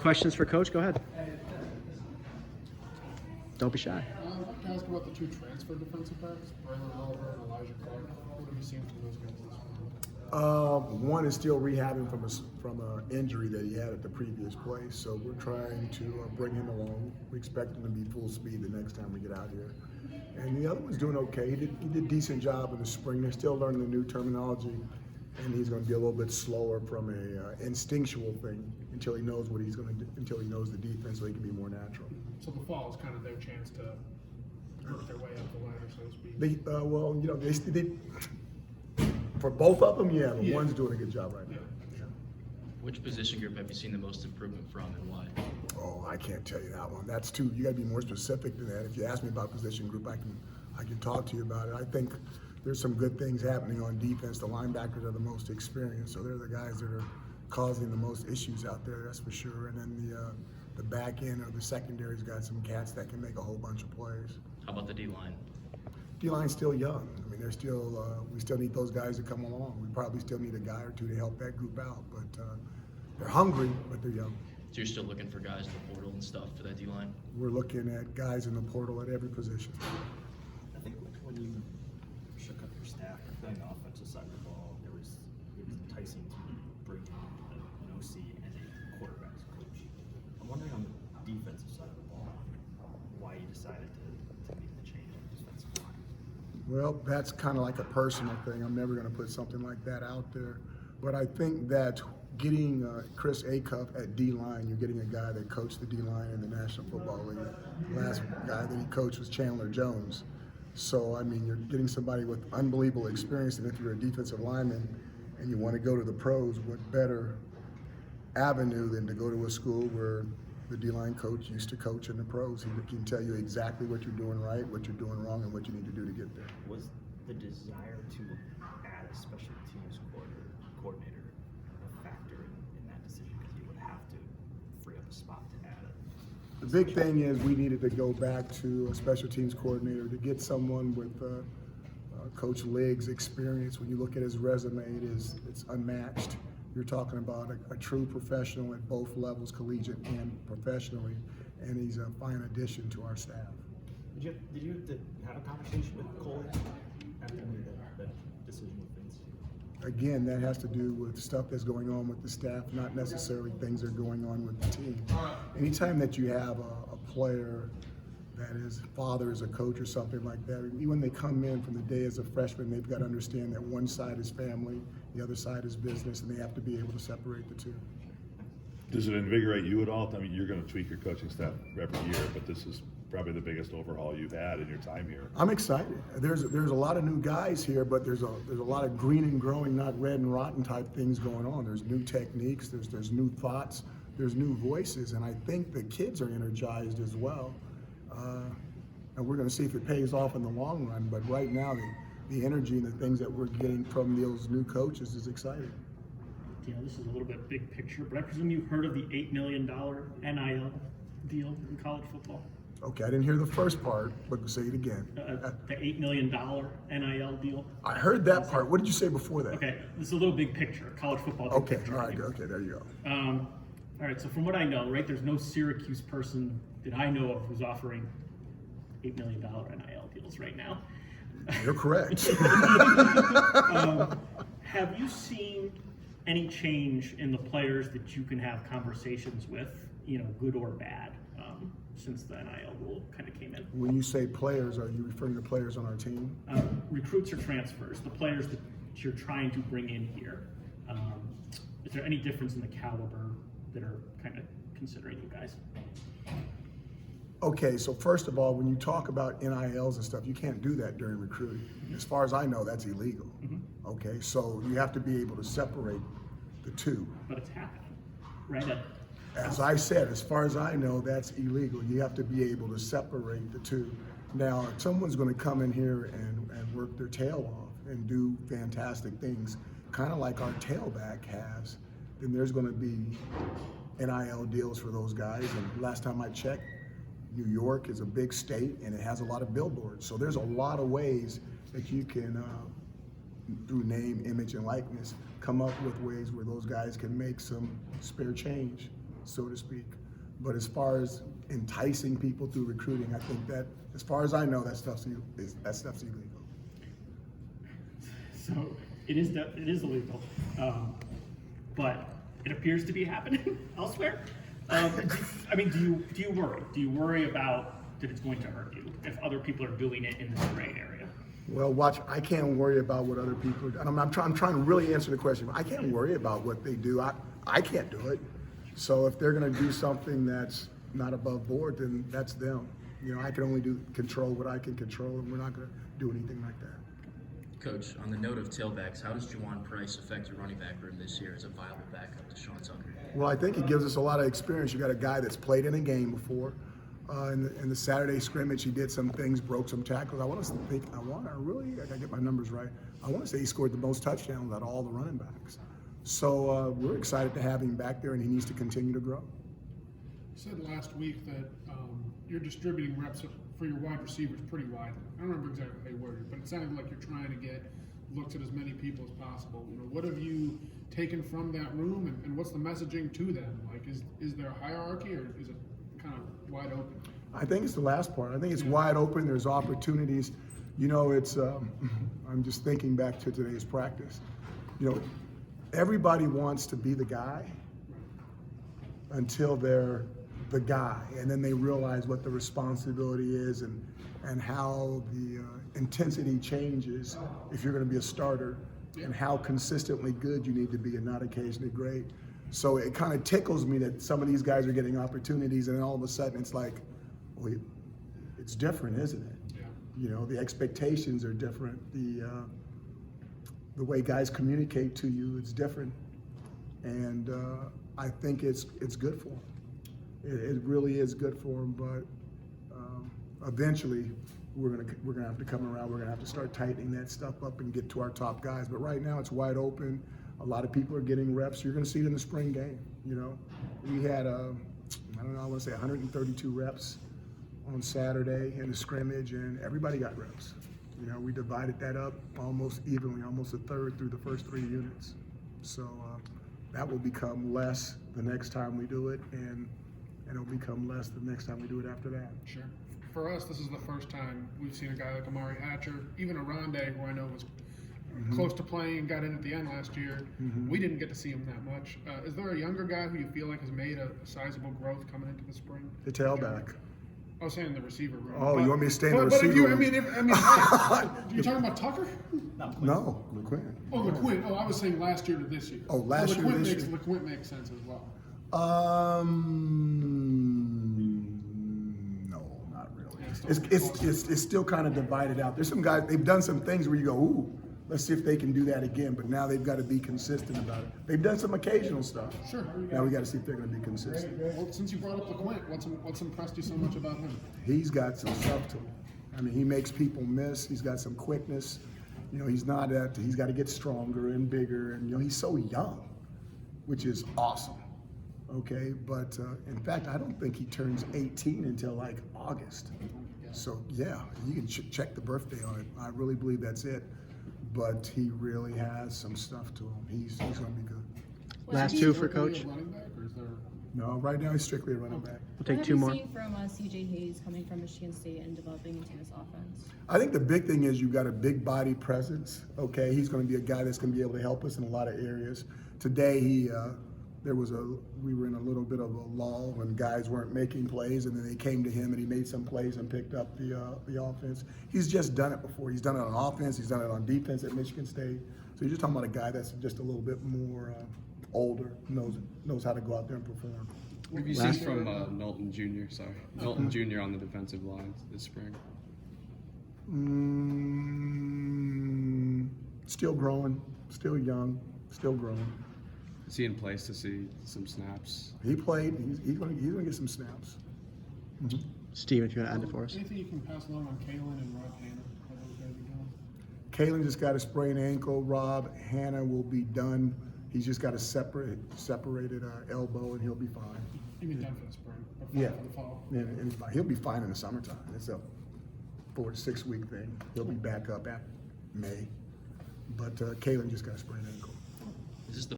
questions for Coach? Go ahead. Don't be shy. I'd like to ask about the two transfer defensive backs, Braylon Oliver and Elijah Clark. What have you seen from those guys this week? One is still rehabbing from an injury that he had at the previous place, so we're trying to bring him along. We expect him to be full speed the next time we get out here. And the other one's doing okay. He did a decent job in the spring. They're still learning the new terminology, and he's going to be a little bit slower from a instinctual thing until he knows what he's going to do, until he knows the defense, so he can be more natural. So the fall is kind of their chance to work their way up the ladder, so to speak. They for both of them, yeah, but one's doing a good job right now. Yeah. Which position group have you seen the most improvement from, and why? Oh, I can't tell you that one. That's too. You got to be more specific than that. If you ask me about position group, I can talk to you about it. I think there's some good things happening on defense. The linebackers are the most experienced, so they're the guys that are causing the most issues out there. That's for sure. And then the back end or the secondary's got some cats that can make a whole bunch of plays. How about the D-line? D-line's still young. I mean, they're still. We still need those guys to come along. We probably still need a guy or two to help that group out, but they're hungry, but they're young. So you're still looking for guys in the portal and stuff for that D-line? We're looking at guys in the portal at every position. I think when you shook up your staff on the offensive side of the ball, it was enticing to bring in an OC and a quarterback's coach. I'm wondering on the defensive side of the ball, why you decided to make the change in the defensive line. Well, that's kind of like a personal thing. I'm never going to put something like that out there. But I think that getting Chris Acuff at D-line, you're getting a guy that coached the D-line in the National Football League. The last guy that he coached was Chandler Jones. So, I mean, you're getting somebody with unbelievable experience, and if you're a defensive lineman and you want to go to the pros, what better avenue than to go to a school where the D-line coach used to coach in the pros. He can tell you exactly what you're doing right, what you're doing wrong, and what you need to do to get there. Was the desire to add a special teams coordinator a factor in that decision, because you would have to free up a spot to add it? The big thing is we needed to go back to a special teams coordinator to get someone with Coach Liggs' experience. When you look at his resume, it's unmatched. You're talking about a true professional at both levels, collegiate and professionally, and he's a fine addition to our staff. Did you have a conversation with Cole after you made that decision with Vince? Again, that has to do with stuff that's going on with the staff, not necessarily things that are going on with the team. Anytime that you have a player that his father is a coach or something like that, even when they come in from the day as a freshman, they've got to understand that one side is family, the other side is business, and they have to be able to separate the two. Does it invigorate you at all? I mean, you're going to tweak your coaching staff every year, but this is probably the biggest overhaul you've had in your time here. I'm excited. There's a lot of new guys here, but there's a lot of green and growing, not red and rotten type things going on. There's new techniques, there's new thoughts, there's new voices, and I think the kids are energized as well. And we're going to see if it pays off in the long run. But right now, the energy and the things that we're getting from those new coaches is exciting. This is a little bit big picture, but I presume you've heard of the $8 million NIL deal in college football? Okay, I didn't hear the first part, but say it again. The $8 million NIL deal? I heard that part. What did you say before that? Okay, this is a little big picture, college football big Okay, picture. all right, okay, there you go. All right, so from what I know, right, there's no Syracuse person that I know of who's offering $8 million NIL deals right now. You're correct. Have you seen any change in the players that you can have conversations with, good or bad, since the NIL rule kind of came in? When you say players, are you referring to players on our team? Recruits or transfers, the players that you're trying to bring in here. Is there any difference in the caliber that are kind of considering you guys? Okay, so first of all, when you talk about NILs and stuff, you can't do that during recruiting. As far as I know, that's illegal. Okay, so you have to be able to separate the two. But it's happening, right? As I said, as far as I know, that's illegal. You have to be able to separate the two. Now, if someone's going to come in here and work their tail off and do fantastic things, kind of like our tailback has, then there's going to be NIL deals for those guys. And last time I checked, New York is a big state and it has a lot of billboards. So there's a lot of ways that you can, through name, image, and likeness, come up with ways where those guys can make some spare change. so to speak. But as far as enticing people through recruiting, I think that, as far as I know, that stuff's illegal. So it is illegal, but it appears to be happening elsewhere. I mean, do you worry? Do you worry about that it's going to hurt you if other people are doing it in this gray area? Well, watch, I can't worry about what other people do. I'm trying to really answer the question. I can't worry about what they do. I can't do it. So if they're going to do something that's not above board, then that's them. You know, I can only control what I can control, and we're not going to do anything like that. Coach, on the note of tailbacks, how does Juwan Price affect your running back room this year as a viable backup to Sean Tucker? Well, I think it gives us a lot of experience. You got a guy that's played in a game before. In the Saturday scrimmage, he did some things, broke some tackles. I gotta get my numbers right. I want to say he scored the most touchdowns out of all the running backs. So we're excited to have him back there, and he needs to continue to grow. You said last week that you're distributing reps for your wide receivers pretty widely. I don't remember exactly how you worded it, but it sounded like you're trying to get looks at as many people as possible. You know, what have you taken from that room, and what's the messaging to them? Like, is there a hierarchy, or is it kind of wide open? I think it's the last part. I think it's wide open. There's opportunities. You know, it's. I'm just thinking back to today's practice. You know, everybody wants to be the guy until they're the guy, and then they realize what the responsibility is and how the intensity changes if you're going to be a starter, and how consistently good you need to be and not occasionally great. So it kind of tickles me that some of these guys are getting opportunities, and then all of a sudden it's like, well, it's different, isn't it? Yeah. You know, the expectations are different. The way guys communicate to you is different, and I think it's good for them. It really is good for them, but eventually we're gonna have to come around. We're gonna have to start tightening that stuff up and get to our top guys. But right now it's wide open. A lot of people are getting reps. You're gonna see it in the spring game. You know, we had I want to say 132 reps on Saturday in the scrimmage, and everybody got reps. You know, we divided that up almost evenly, almost a third through the first 3 units. So that will become less the next time we do it, and it'll become less the next time we do it after that. Sure. For us, this is the first time we've seen a guy like Amari Hatcher, even Aronde, who I know was close to playing, got in at the end last year. We didn't get to see him that much. Is there a younger guy who you feel like has made a sizable growth coming into the spring? The tailback. I was saying the receiver room. Oh, you want me to stay in the But if receiver you, room? you're talking about Tucker? No, LeQuinn. Oh, LeQuinn. Oh, I was saying last year to this year. Oh, last year to this year. LeQuinn makes sense as well. No, not really. It's still kind of divided out. There's some guys, they've done some things where you go, ooh, let's see if they can do that again. But now they've got to be consistent about it. They've done some occasional stuff. Sure. Now we got to see if they're going to be consistent. Well, since you brought up LeQuinn, what's impressed you so much about him? He's got some stuff to him. I mean, he makes people miss. He's got some quickness. You know, he's got to get stronger and bigger. And, you know, he's so young, which is awesome. Okay, but in fact, I don't think he turns 18 until like August. So yeah, you can check the birthday on it. I really believe that's it. But he really has some stuff to him. He's going to be good. Last two for Coach. Running back, or is there? No, right now he's strictly a running back. We'll take What two have more. you seen from CJ Hayes coming from Michigan State and developing into this offense? I think the big thing is you've got a big body presence. Okay, he's going to be a guy that's going to be able to help us in a lot of areas. Today we were in a little bit of a lull when guys weren't making plays, and then they came to him and he made some plays and picked up the offense. He's just done it before. He's done it on offense. He's done it on defense at Michigan State. So you're just talking about a guy that's just a little bit more older, knows how to go out there and perform. What have you seen from Milton Jr. Milton Jr. on the defensive line this spring? Still growing, still young, still growing. Is he in place to see some snaps? He played. He's going to get some snaps. Steve, if you want to add it for us. Anything you can pass along on Kalen and Rob Hanna? How those guys are doing? Kalen just got a sprained ankle. Rob Hanna will be done. He's just got a separated elbow, and he'll be fine. You mean done for the spring? Or fine Yeah, for the fall? and he'll be fine in the summertime. It's a 4 to 6 week thing. He'll be back up at May. But Kalen just got a sprained ankle. Is this the